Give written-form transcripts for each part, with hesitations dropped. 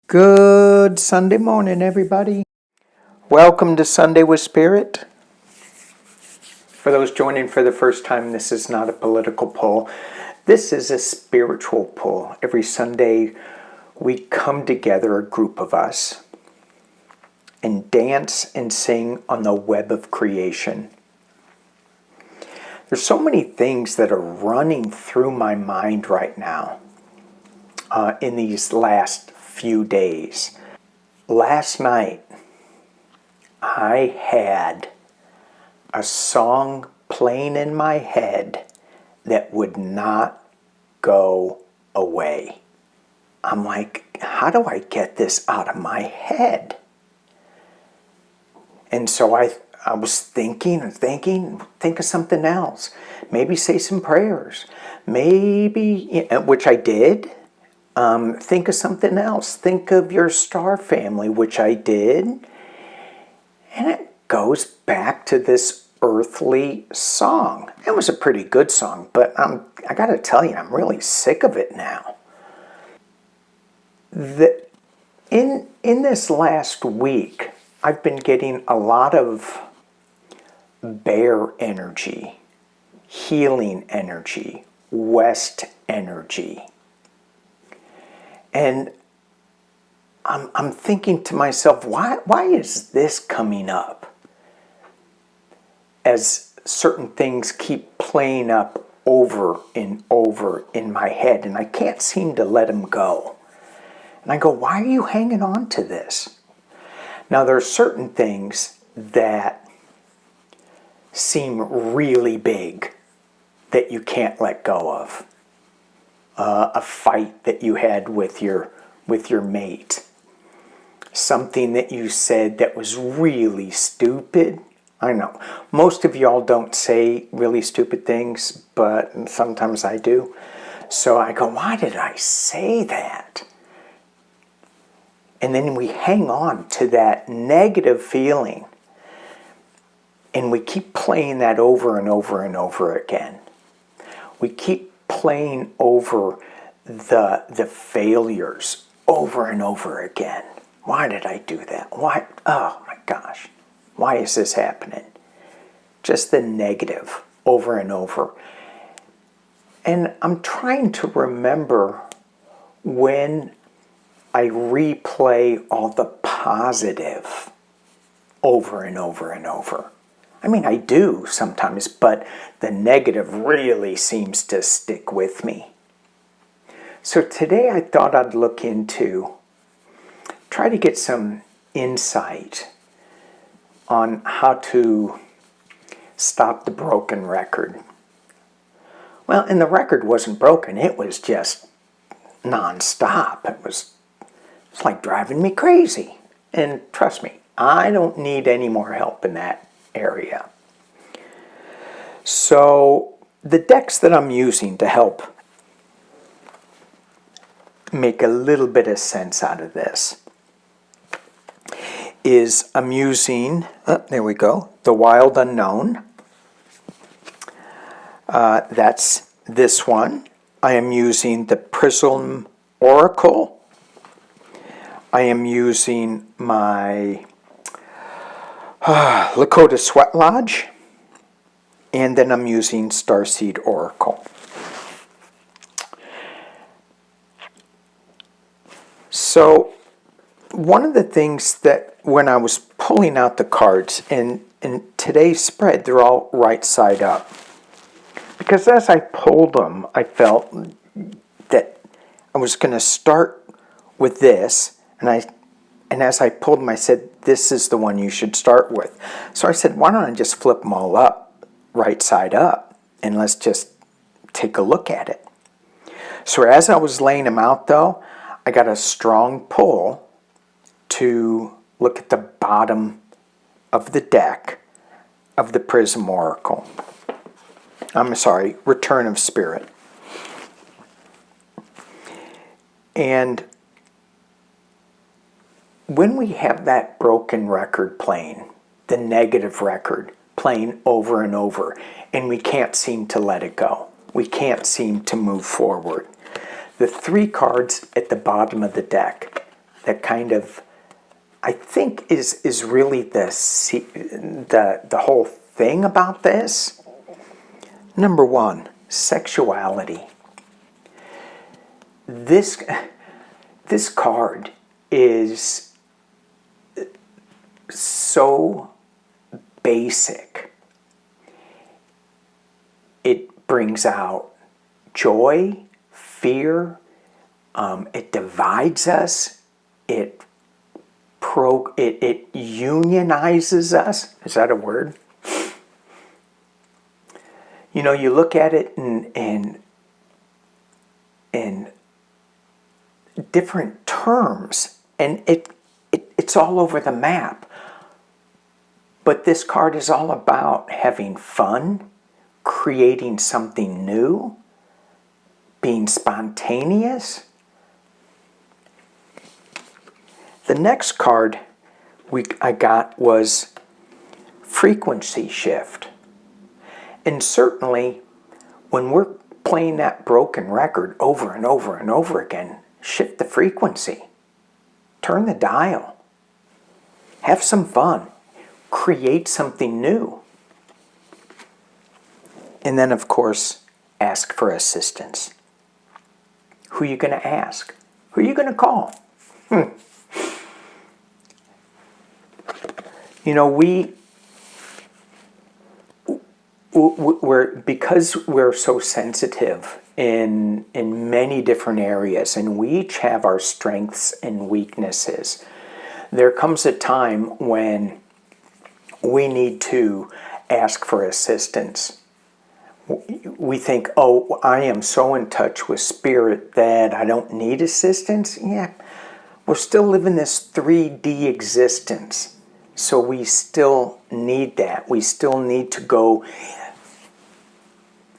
Good Sunday morning, everybody. Welcome to Sunday with Spirit. For those joining for the first time, this is not a political poll. This is a spiritual poll. Every Sunday, we come together, a group of us, and dance and sing on the web of creation. There's so many things that are running through my mind right now in these last few days. Last night, I had a song playing in my head that would not go away. I'm like, how do I get this out of my head? And so I was thinking, think of something else. Maybe say some prayers. Maybe, which I did. Think of something else. Think of your star family, which I did. And it goes back to this earthly song. It was a pretty good song, but I got to tell you, I'm really sick of it now. In this last week, I've been getting a lot of bear energy, healing energy, west energy. And I'm thinking to myself, why is this coming up? As certain things keep playing up over and over in my head, and I can't seem to let them go. And I go, why are you hanging on to this? Now, there are certain things that seem really big that you can't let go of. A fight that you had with your mate. Something that you said that was really stupid. I know. Most of y'all don't say really stupid things, but sometimes I do. So I go, why did I say that? And then we hang on to that negative feeling. And we keep playing that over and over and over again. We keep playing over the failures over and over again. Why did I do that? Why? Oh my gosh. Why is this happening? Just the negative over and over. And I'm trying to remember when I replay all the positive over and over and over. I mean, I do sometimes, but the negative really seems to stick with me. So today I thought I'd look into, try to get some insight on how to stop the broken record. Well, and the record wasn't broken, it was just non-stop. It's like driving me crazy. And trust me, I don't need any more help in that area. So the decks that I'm using to help make a little bit of sense out of this is I'm using, there we go, the Wild Unknown. That's this one. I am using the Prism Oracle. I am using my Lakota Sweat Lodge. And then I'm using Starseed Oracle. So one of the things that when I was pulling out the cards, in today's spread, they're all right side up. Because as I pulled them, I felt that I was going to start with this, and as I pulled them, I said, this is the one you should start with. So I said, why don't I just flip them all up, right side up, and let's just take a look at it. So as I was laying them out, though, I got a strong pull to look at the bottom of the deck of the Prism Oracle. I'm sorry, Return of Spirit. And when we have that broken record playing, the negative record playing over and over, and we can't seem to let it go, we can't seem to move forward, the three cards at the bottom of the deck that kind of, I think, is really the whole thing about this. Number one, sexuality. This card is so basic. It brings out joy, fear. It divides us. It unionizes us. Is that a word? You know, you look at it in different terms, and it's all over the map. But this card is all about having fun, creating something new, being spontaneous. The next card I got was frequency shift. And certainly, when we're playing that broken record over and over and over again, shift the frequency. Turn the dial. Have some fun. Create something new. And then, of course, ask for assistance. Who are you going to ask? Who are you going to call? You know, because we're so sensitive in many different areas, and we each have our strengths and weaknesses, there comes a time when we need to ask for assistance. We think, oh, I am so in touch with spirit that I don't need assistance. Yeah, we're still living this 3D existence. So we still need that. We still need to go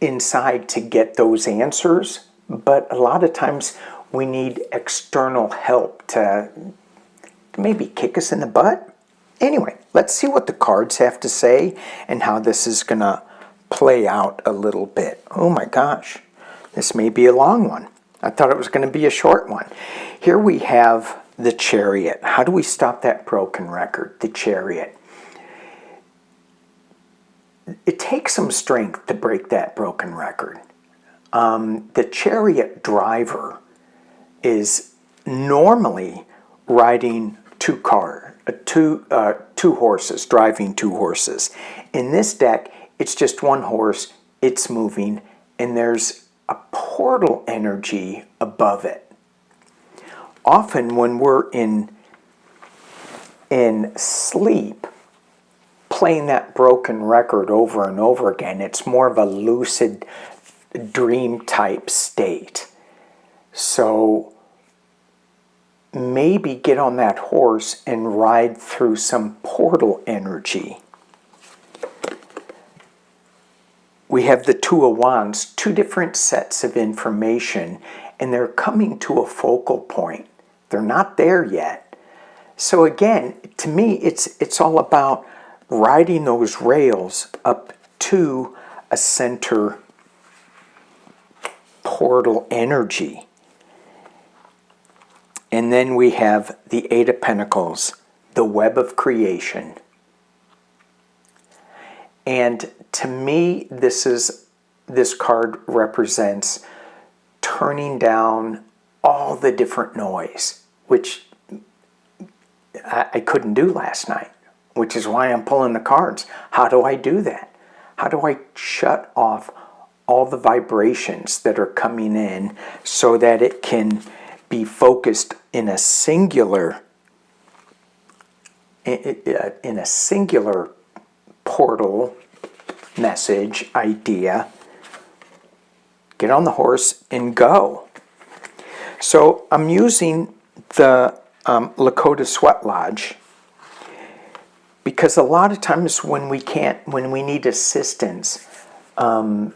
inside to get those answers. But a lot of times we need external help to maybe kick us in the butt. Anyway, let's see what the cards have to say and how this is going to play out a little bit. Oh my gosh, this may be a long one. I thought it was going to be a short one. Here we have the Chariot. How do we stop that broken record? The Chariot. It takes some strength to break that broken record. The Chariot driver is normally riding two horses, driving two horses. In this deck, it's just one horse, it's moving, and there's a portal energy above it. Often when we're in sleep, playing that broken record over and over again, it's more of a lucid dream type state. So maybe get on that horse and ride through some portal energy. We have the Two of Wands, two different sets of information, and they're coming to a focal point. They're not there yet. So again, to me, it's all about riding those rails up to a center portal energy. And then we have the Eight of Pentacles, the web of creation. And to me, this card represents turning down all the different noise, which I couldn't do last night, which is why I'm pulling the cards. How do I do that? How do I shut off all the vibrations that are coming in so that it can be focused in a singular portal message idea? Get on the horse and go. So I'm using the Lakota Sweat Lodge because a lot of times when we need assistance, the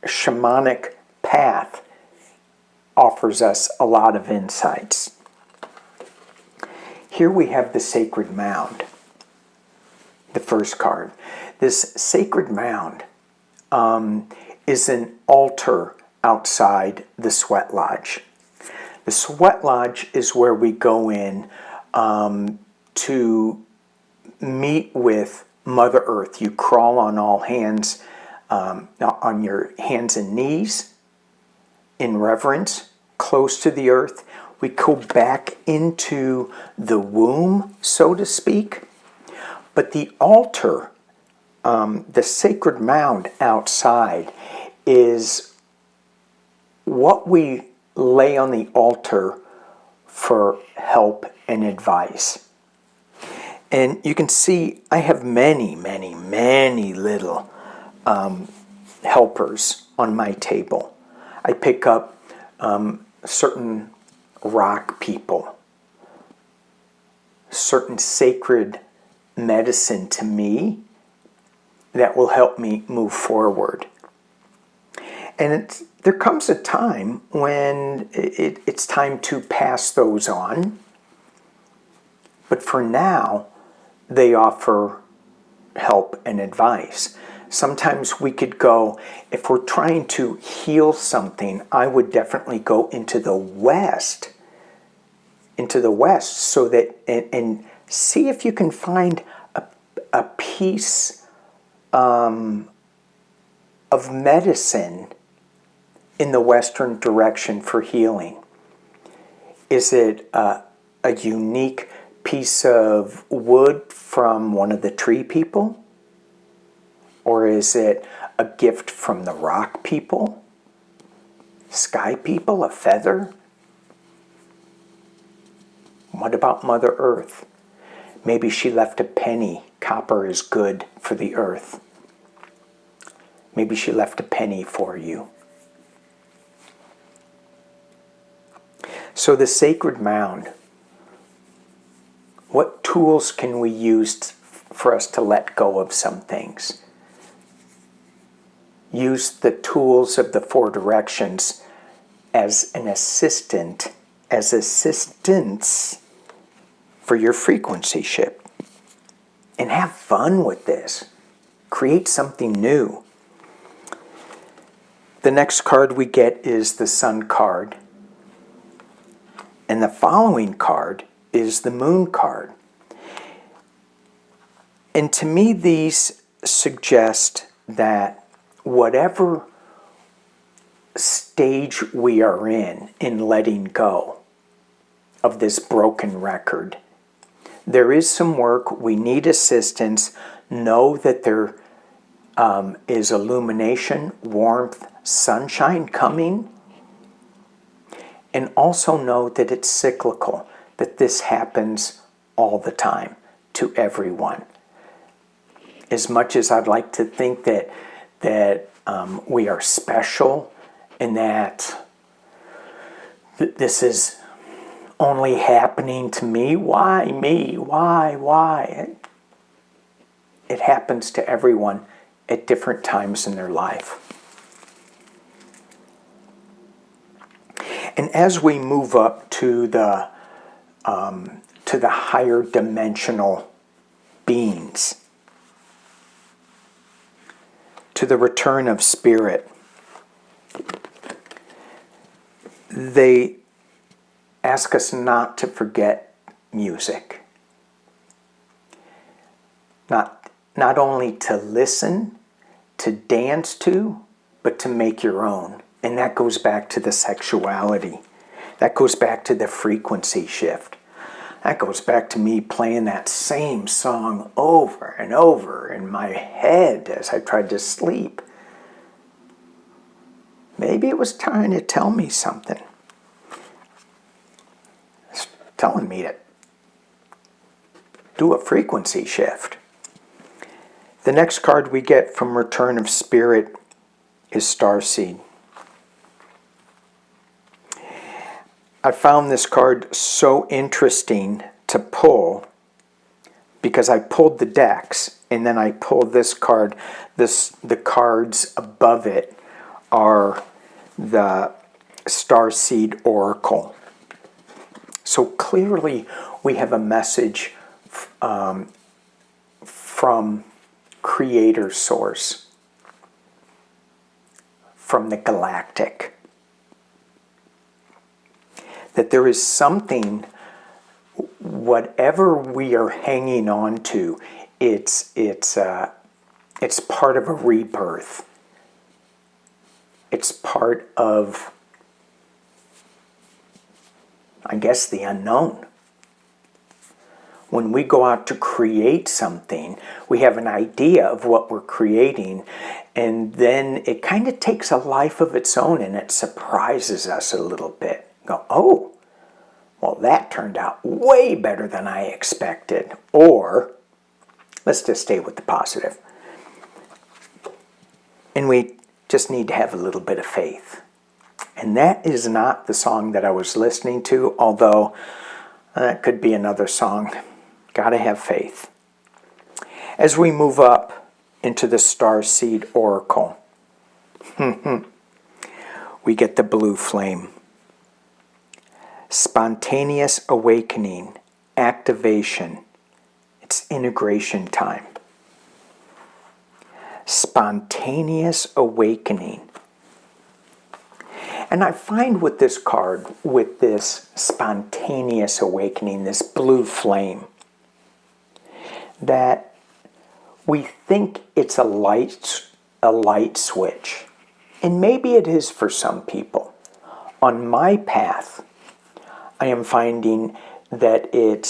shamanic path offers us a lot of insights. Here we have the Sacred Mound, the first card. This Sacred Mound is an altar outside the sweat lodge. The sweat lodge is where we go in to meet with Mother Earth. You crawl on all hands, on your hands and knees in reverence, close to the earth. We go back into the womb, so to speak. But the altar, the sacred mound outside, is what we lay on the altar for help and advice. And you can see I have many, many, many little helpers on my table. I pick up certain rock people, certain sacred medicine to me that will help me move forward. And there comes a time when it's time to pass those on. But for now, they offer help and advice. Sometimes we could go, if we're trying to heal something, I would definitely go into the West, so that, and see if you can find a piece of medicine in the Western direction for healing. Is it a unique piece of wood from one of the tree people? Or is it a gift from the rock people? Sky people? A feather? What about Mother Earth? Maybe she left a penny. Copper is good for the earth. Maybe she left a penny for you. So the sacred mound, what tools can we use for us to let go of some things? Use the tools of the four directions as an assistance for your frequency shift. And have fun with this. Create something new. The next card we get is the Sun card. And the following card is the Moon card. And to me, these suggest that whatever stage we are in letting go of this broken record, there is some work. We need assistance. Know that there is illumination, warmth, sunshine coming. And also know that it's cyclical, that this happens all the time to everyone. As much as I'd like to think that we are special and that this is only happening to me, why me? Why? It happens to everyone at different times in their life. And as we move up to the higher dimensional beings, to the return of spirit, they ask us not to forget music. Not only to listen, to dance to, but to make your own. And that goes back to the sexuality. That goes back to the frequency shift. That goes back to me playing that same song over and over in my head as I tried to sleep. Maybe it was trying to tell me something. It's telling me to do a frequency shift. The next card we get from Return of Spirit is Starseed. I found this card so interesting to pull because I pulled the decks and then I pulled this card. The cards above it are the Starseed Oracle. So clearly we have a message from Creator Source, from the galactic. that there is something, whatever we are hanging on to, it's part of a rebirth. It's part of, I guess, the unknown. When we go out to create something, we have an idea of what we're creating, and then it kind of takes a life of its own and it surprises us a little bit. Go, oh, well, that turned out way better than I expected. Or, let's just stay with the positive. And we just need to have a little bit of faith. And that is not the song that I was listening to, although that could be another song. Gotta have faith. As we move up into the Starseed Oracle, we get the blue flame. Spontaneous awakening, activation. It's integration time. Spontaneous awakening. And I find with this card, with this spontaneous awakening, this blue flame, that we think it's a light switch. And maybe it is for some people. On my path, I am finding that it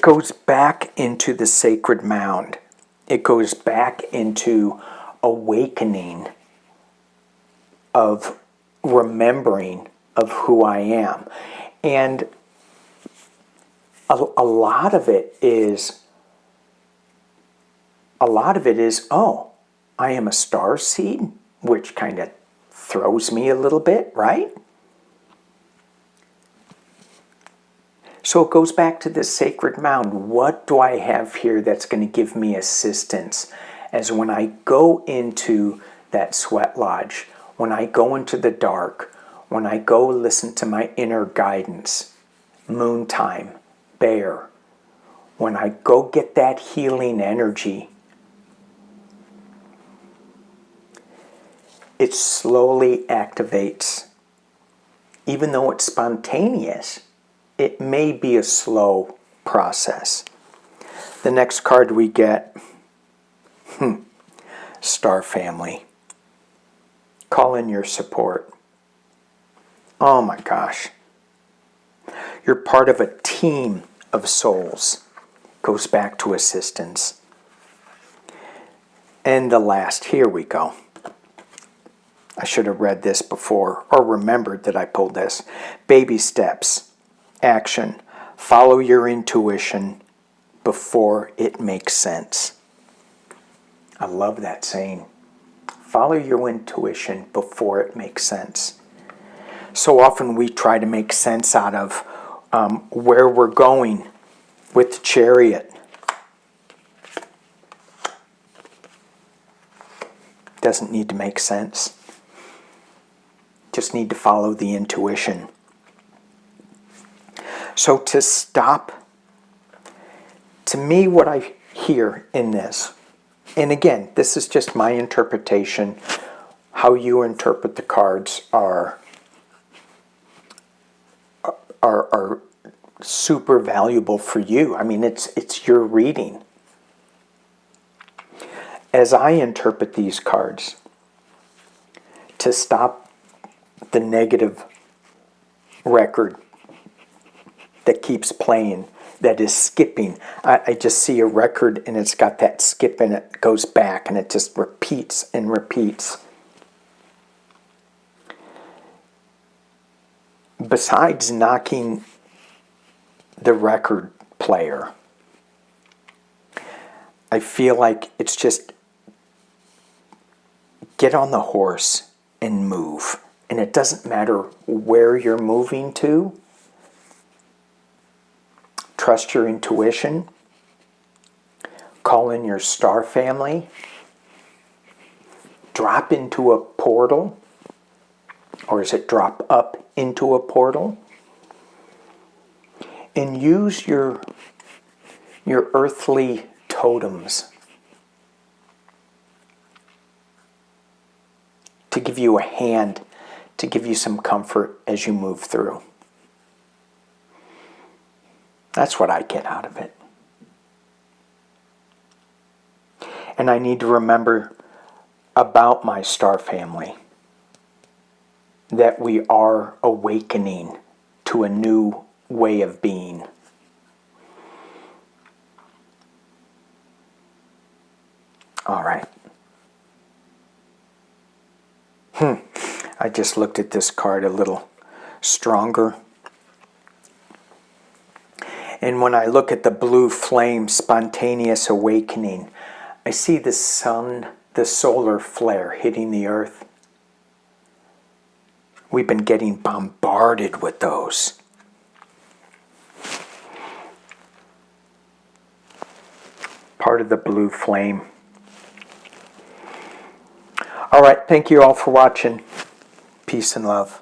goes back into the sacred mound. It goes back into awakening of remembering of who I am. And a lot of it is, oh, I am a star seed, which kind of throws me a little bit, right? So it goes back to this sacred mound. What do I have here that's going to give me assistance as when I go into that sweat lodge, when I go into the dark, when I go listen to my inner guidance, moon time, bear, when I go get that healing energy, it slowly activates. Even though it's spontaneous, it may be a slow process. The next card we get, Star Family. Call in your support. Oh my gosh. You're part of a team of souls. Goes back to assistance. And the last, here we go. I should have read this before, or remembered that I pulled this. Baby steps. Action. Follow your intuition before it makes sense. I love that saying. Follow your intuition before it makes sense. So often we try to make sense out of where we're going with the chariot. Doesn't need to make sense. Just need to follow the intuition. So to stop, to me what I hear in this, and again, this is just my interpretation, how you interpret the cards are super valuable for you. I mean, it's your reading. As I interpret these cards, to stop the negative record that keeps playing, that is skipping. I just see a record and it's got that skip and it goes back and it just repeats and repeats. Besides knocking the record player, I feel like it's just get on the horse and move. And it doesn't matter where you're moving to. Trust your intuition. Call in your star family. Drop into a portal. Or is it drop up into a portal? And use your earthly totems to give you a hand, to give you some comfort as you move through. That's what I get out of it. And I need to remember about my star family that we are awakening to a new way of being. All right. I just looked at this card a little stronger. And when I look at the blue flame, spontaneous awakening, I see the sun, the solar flare hitting the earth. We've been getting bombarded with those. Part of the blue flame. All right, thank you all for watching. Peace and love.